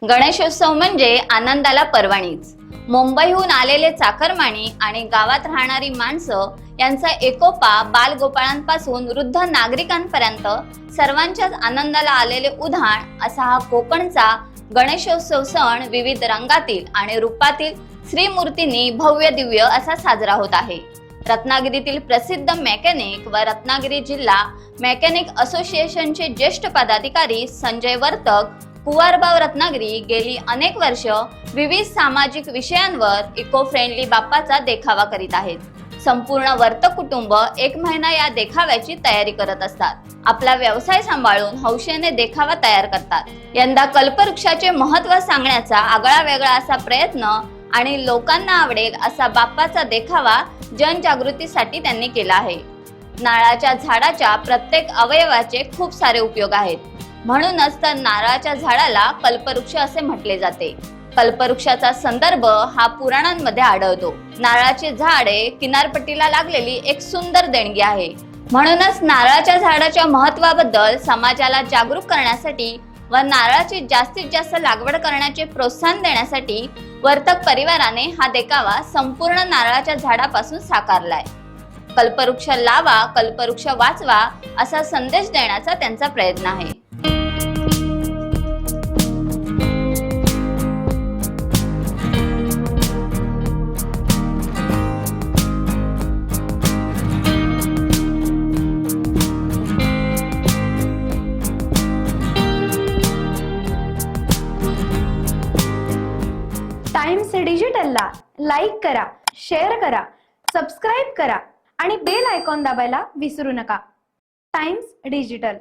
गणेशोत्सव म्हणजे आनंदाला पर्वणीच। मुंबईहून आलेले चाकरमानी आणि गावात राहणारी माणसं यांचा एकोपा बालगोपाळांपासून वृद्ध नागरिकांपर्यंत सर्वांच्याच आनंदाला आलेले उधाण असा हा कोकणचा गणेशोत्सव सण विविध रंगातील आणि रूपातील श्रीमूर्तींनी भव्य दिव्य असा साजरा होत आहे। रत्नागिरीतील प्रसिद्ध मेकॅनिक व रत्नागिरी जिल्हा मेकॅनिक असोसिएशनचे ज्येष्ठ पदाधिकारी संजय वर्तक कुवारबाव रत्नागिरी गेली अनेक वर्ष विविध सामाजिक विषयांवर इको फ्रेंडली बाप्पाचा देखावा करीत आहेत। संपूर्ण वर्तक कुटुंब एक महिना या देखाव्याची तयारी करत असतात। आपला व्यवसाय सांभाळून हौशेने देखावा तयार करतात। यंदा कल्पवृक्षाचे महत्त्व सांगण्याचा आगळा वेगळा असा प्रयत्न आणि लोकांना आवडेल असा बाप्पाचा देखावा जनजागृतीसाठी त्यांनी केला आहे। नारळाच्या झाडाच्या प्रत्येक अवयवाचे खूप सारे उपयोग आहेत, म्हणूनच तर नारळाच्या झाडाला कल्पवृक्ष असे म्हटले जाते। कल्पवृक्षाचा संदर्भ हा पुराणांमध्ये आढळतो। नारळाचे झाड हे किनारपट्टीला लागलेली एक सुंदर देणगी आहे, म्हणूनच नारळाच्या झाडाच्या महत्त्वाबद्दल समाजाला जागरूक करण्यासाठी व नारळाची जास्तीत जास्त लागवड करण्याचे प्रोत्साहन देण्यासाठी वर्तक परिवाराने हा देखावा संपूर्ण नारळाच्या झाडापासून साकारलाय। कल्पवृक्ष लावा, कल्पवृक्ष वाचवा असा संदेश देण्याचा त्यांचा प्रयत्न आहे। टाइम्स डिजिटलला लाईक करा, शेअर करा, सबस्क्राईब करा आणि बेल आयकॉन दाबायला विसरू नका। Times digital.